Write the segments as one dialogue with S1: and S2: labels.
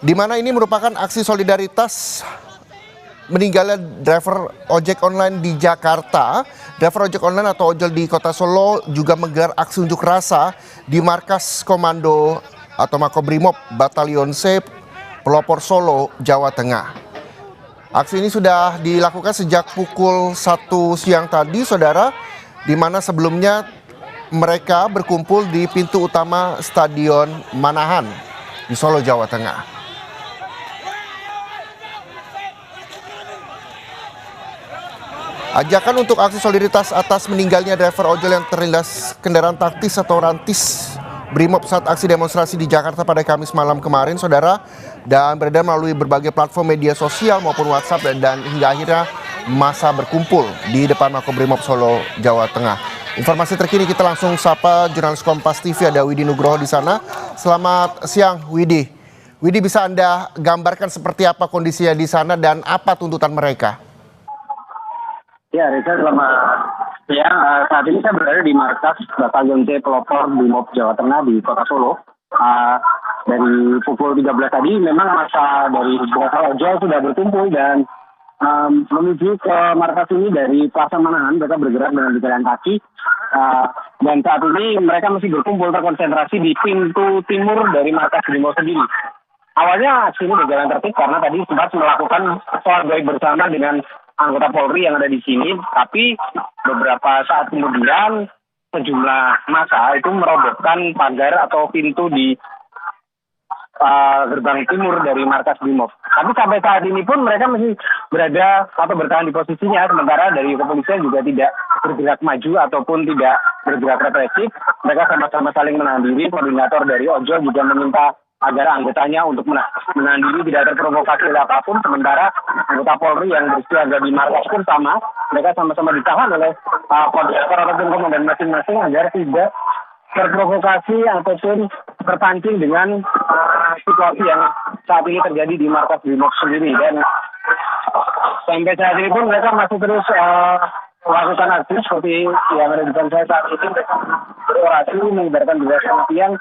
S1: di mana ini merupakan aksi solidaritas meninggalnya driver ojek online di Jakarta. Driver ojek online atau ojol di Kota Solo juga menggelar aksi unjuk rasa di markas komando atau Makobrimob Batalion C Pelopor Solo, Jawa Tengah. Aksi ini sudah dilakukan sejak pukul 1 siang tadi, saudara, di mana sebelumnya mereka berkumpul di pintu utama Stadion Manahan di Solo, Jawa Tengah. Ajakan untuk aksi solidaritas atas meninggalnya driver ojol yang terlindas kendaraan taktis atau rantis Brimob saat aksi demonstrasi di Jakarta pada Kamis malam kemarin, saudara, dan beredar melalui berbagai platform media sosial maupun WhatsApp dan hingga akhirnya masa berkumpul di depan Makobrimob Solo, Jawa Tengah. Informasi terkini kita langsung sapa jurnalis Kompas TV, ada Widi Nugroho di sana. Selamat siang, Widi. Widi, bisa Anda gambarkan seperti apa kondisinya di sana dan apa tuntutan mereka?
S2: Ya, Reza, selamat siang. Saat ini saya berada di markas Batalion C Pelopor Brimob Jawa Tengah di Kota Solo. Dari pukul 13 tadi memang masa dari beberapa ojol sudah berkumpul dan menuju ke markas ini dari Plaza Manahan. Mereka bergerak dengan jalan kaki. Dan saat ini mereka masih berkumpul terkonsentrasi di pintu timur dari markas Brimob sendiri. Awalnya aksi ini berjalan tertib karena tadi sempat melakukan sholat gaib bersama dengan anggota Polri yang ada di sini, tapi beberapa saat kemudian sejumlah massa itu merobohkan pagar atau pintu di gerbang timur dari markas Brimob. Tapi sampai saat ini pun mereka masih berada atau bertahan di posisinya, sementara dari kepolisian juga tidak bergerak maju ataupun tidak bergerak represif. Mereka sama-sama saling menahan diri. Koordinator dari ojol juga meminta agar anggotanya untuk menahan diri, tidak terprovokasi oleh apapun. Sementara anggota Polri yang bersiaga di markas pun sama, mereka sama-sama ditahan oleh koordinator ataupun komandan masing-masing agar tidak terprovokasi ataupun terpancing dengan situasi yang saat ini terjadi di markas Brimob sendiri. Dan sampai saat ini pun mereka masih terus melakukan aksi seperti yang ada di depan saya saat ini, berorasi mengibarkan dua yang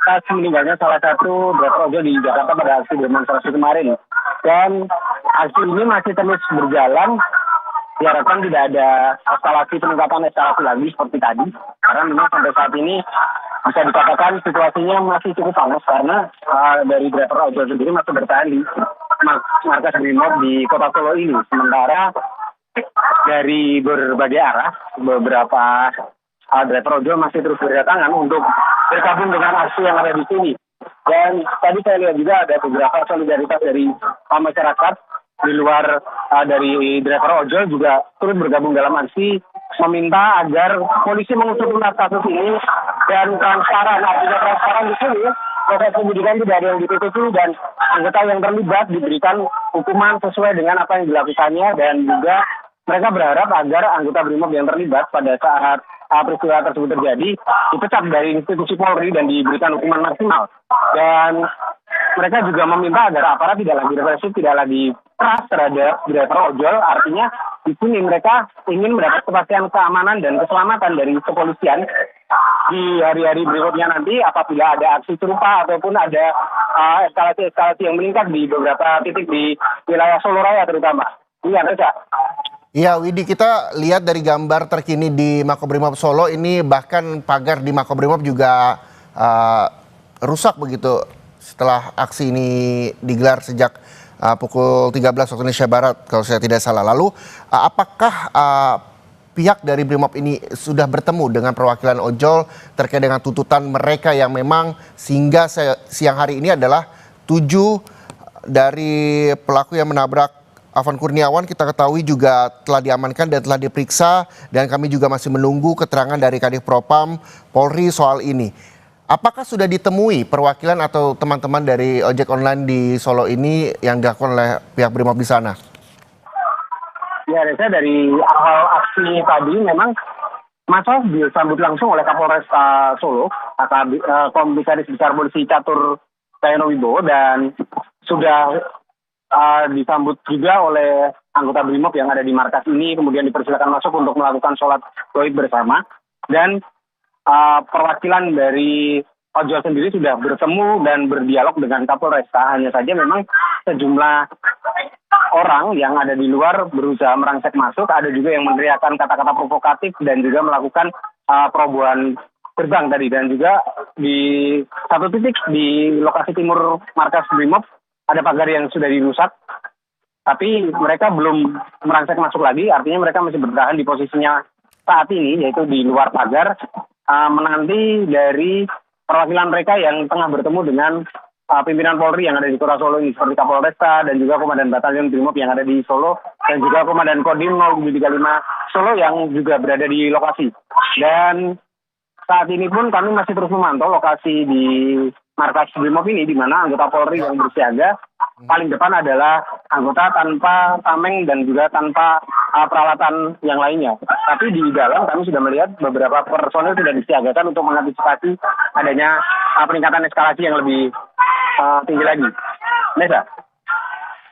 S2: atas meninggalnya salah satu driver ojol di Jakarta pada aksi demonstrasi kemarin. Dan aksi ini masih terus berjalan. Diharapkan tidak ada peningkatan eskalasi lagi seperti tadi. Karena memang sampai saat ini bisa dikatakan situasinya masih cukup panas karena dari driver ojol sendiri masih bertahan di markas Brimob di Kota Solo ini. Sementara dari berbagai arah beberapa driver ojol masih terus berdatangan untuk bergabung dengan aksi yang ada di sini. Dan tadi saya lihat juga ada beberapa solidaritas dari masyarakat di luar dari driver ojol juga turut bergabung dalam aksi meminta agar polisi mengusut tuntas kasus ini dan transparan. Artinya transparan di sini, proses penyidikan tidak ada yang ditutupi dan anggota yang terlibat diberikan hukuman sesuai dengan apa yang dilakukannya, dan juga mereka berharap agar anggota Brimob yang terlibat pada saat peristiwa tersebut terjadi dipecat dari institusi Polri dan diberikan hukuman maksimal. Dan mereka juga meminta agar aparat tidak lagi represif, tidak lagi keras terhadap driver ojol. Artinya di sini mereka ingin mendapat kepastian keamanan dan keselamatan dari kepolisian di hari-hari berikutnya nanti apabila ada aksi serupa ataupun ada eskalasi yang meningkat di beberapa titik di wilayah Solo Raya terutama. Iya, Reza.
S1: Iya, Widi, kita lihat dari gambar terkini di Makobrimob Solo ini, bahkan pagar di Makobrimob juga rusak begitu setelah aksi ini digelar sejak pukul 13 waktu Indonesia Barat kalau saya tidak salah. Lalu apakah pihak dari Brimob ini sudah bertemu dengan perwakilan ojol terkait dengan tuntutan mereka yang memang sehingga siang hari ini adalah 7 dari pelaku yang menabrak Afan Kurniawan kita ketahui juga telah diamankan dan telah diperiksa, dan kami juga masih menunggu keterangan dari Kadif Propam Polri soal ini. Apakah sudah ditemui perwakilan atau teman-teman dari ojek online di Solo ini yang dilakukan oleh pihak Brimob di sana?
S2: Ya, Reza, dari awal aksi tadi memang masa disambut langsung oleh Kapolres Solo, Komisaris Besar Polisi Catur Cahyono Wibowo, dan sudah disambut juga oleh anggota Brimob yang ada di markas ini, kemudian dipersilakan masuk untuk melakukan sholat gaib bersama. Dan perwakilan dari ojol sendiri sudah bertemu dan berdialog dengan Kapolresta. Hanya saja memang sejumlah orang yang ada di luar berusaha merangsek masuk, ada juga yang meneriakkan kata-kata provokatif dan juga melakukan perobohan gerbang tadi. Dan juga di satu titik di lokasi timur markas Brimob ada pagar yang sudah dirusak, tapi mereka belum merangsek masuk lagi, artinya mereka masih bertahan di posisinya saat ini, yaitu di luar pagar, menanti dari perwakilan mereka yang tengah bertemu dengan pimpinan Polri yang ada di Kota Solo ini, seperti Kapolresta dan juga Komandan Batalion Brimob yang ada di Solo, dan juga Komandan Kodim 0735 Solo yang juga berada di lokasi. Dan saat ini pun kami masih terus memantau lokasi di markas Brimob ini, di mana anggota Polri yang bersiaga paling depan adalah anggota tanpa tameng dan juga tanpa peralatan yang lainnya. Tapi di dalam kami sudah melihat beberapa personel sudah disiagakan untuk mengantisipasi adanya peningkatan eskalasi yang lebih tinggi lagi. Nesa.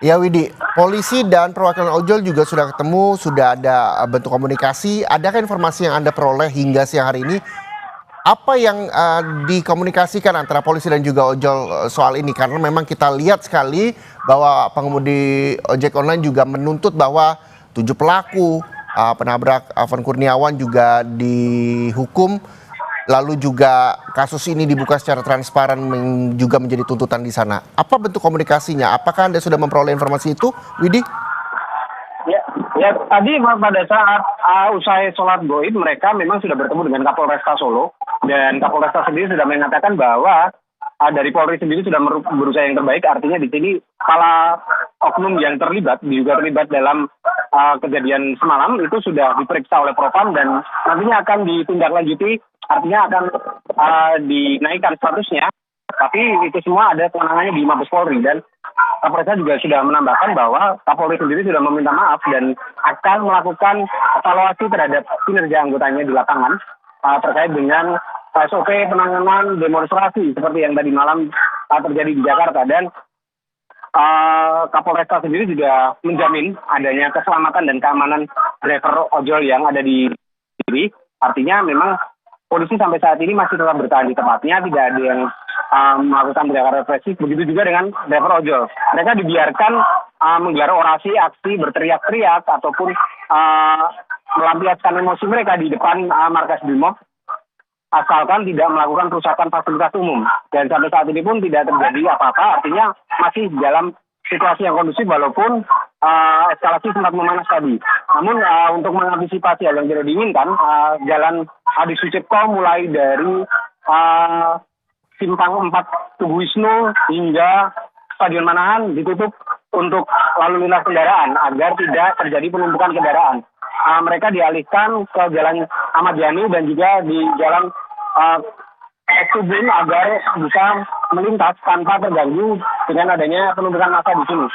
S1: Ya Widi, polisi dan perwakilan ojol juga sudah ketemu, sudah ada bentuk komunikasi. Adakah informasi yang Anda peroleh hingga siang hari ini? Apa yang dikomunikasikan antara polisi dan juga ojol soal ini? Karena memang kita lihat sekali bahwa pengemudi ojek online juga menuntut bahwa 7 pelaku penabrak Afan Kurniawan juga dihukum. Lalu juga kasus ini dibuka secara transparan juga menjadi tuntutan di sana. Apa bentuk komunikasinya? Apakah Anda sudah memperoleh informasi itu, Widi?
S2: Ya, tadi pada saat usai sholat goib mereka memang sudah bertemu dengan Kapolresta Solo, dan Kapolresta sendiri sudah mengatakan bahwa dari Polri sendiri sudah berusaha yang terbaik. Artinya di sini kepala oknum yang juga terlibat dalam kejadian semalam itu sudah diperiksa oleh Propam dan nantinya akan ditindaklanjuti, artinya akan dinaikkan statusnya. Tapi itu semua ada kewenangannya di Mabes Polri, dan Kapolres juga sudah menambahkan bahwa Kapolri sendiri sudah meminta maaf dan akan melakukan evaluasi terhadap kinerja anggotanya di lapangan terkait dengan SOP penanganan demonstrasi seperti yang tadi malam terjadi di Jakarta. Dan Kapolresta sendiri juga menjamin adanya keselamatan dan keamanan driver ojol yang ada di sini. Artinya memang polisi sampai saat ini masih tetap bertahan di tempatnya, tidak ada yang melakukan tindakan represif. Begitu juga dengan driver ojol. Mereka dibiarkan menggelar orasi, aksi, berteriak-teriak, ataupun melampiaskan emosi mereka di depan markas Brimob, asalkan tidak melakukan perusakan fasilitas umum. Dan sampai saat ini pun tidak terjadi apa-apa, artinya masih dalam situasi yang kondusif walaupun eskalasi sempat memanas tadi. Namun untuk mengantisipasi hal yang tidak diinginkan, jalan Adi Sucipto mulai dari Simpang 4 Tugu Wisnu hingga Stadion Manahan ditutup untuk lalu lintas kendaraan agar tidak terjadi penumpukan kendaraan. Mereka dialihkan ke Jalan Ahmad Yani dan juga di Jalan Ekstubin agar bisa melintas tanpa terganggu dengan adanya penumpukan massa di sini.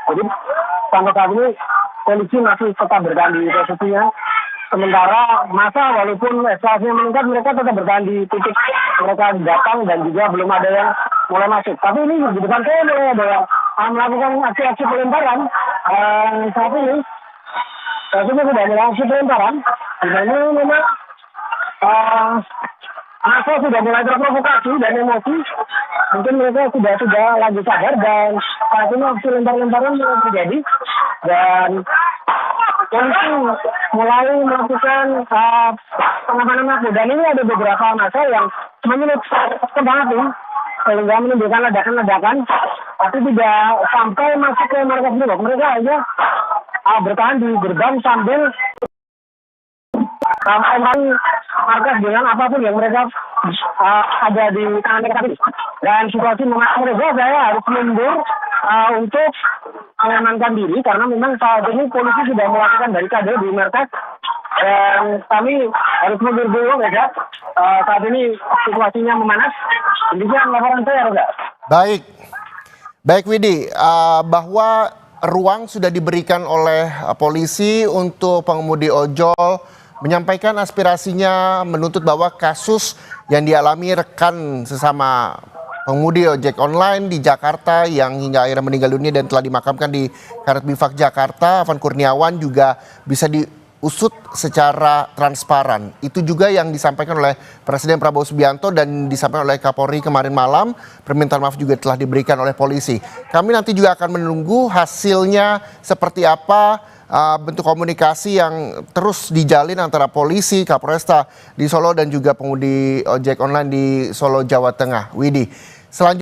S2: Jadi sampai saat ini polisi masih tetap bertahan di posisinya. Sementara massa walaupun eskalasinya meningkat, mereka tetap bertahan di titik mereka datang dan juga belum ada yang mulai masuk. Tapi ini di depan saya mulai ada yang melakukan aksi-aksi pelemparan. Saat ini sudah mulai aksi pelemparan. Di mana memang massa sudah mulai terprovokasi dan emosi. Mungkin mereka sudah lagi sadar dan saat ini aksi lempar-lemparan mulai terjadi. Dan polisi mulai melakukan pengamanan massa, dan ini ada beberapa massa yang menyulut kembang api sehingga menimbulkan ledakan-ledakan, tapi tidak sampai masuk ke markas Brimob. Mereka aja bertahan di gerbang sambil markas dengan apapun yang mereka ada di tangan mereka. Dan situasi memaksa mereka, saya harus mundur untuk mengamankan diri karena memang saat ini polisi sudah melakukan barikade di markas dan kami harus mundur dulu ya. Saat ini situasinya memanas. Demikian laporan saya, Roda.
S1: Baik Widi, bahwa ruang sudah diberikan oleh polisi untuk pengemudi ojol menyampaikan aspirasinya, menuntut bahwa kasus yang dialami rekan sesama pengemudi ojek online di Jakarta yang hingga akhirnya meninggal dunia dan telah dimakamkan di Karet Bifak Jakarta, Afan Kurniawan, juga bisa usut secara transparan. Itu juga yang disampaikan oleh Presiden Prabowo Subianto dan disampaikan oleh Kapolri kemarin malam. Permintaan maaf juga telah diberikan oleh polisi. Kami nanti juga akan menunggu hasilnya seperti apa, bentuk komunikasi yang terus dijalin antara polisi, Kapolresta di Solo dan juga pengemudi ojek online di Solo, Jawa Tengah. Widi.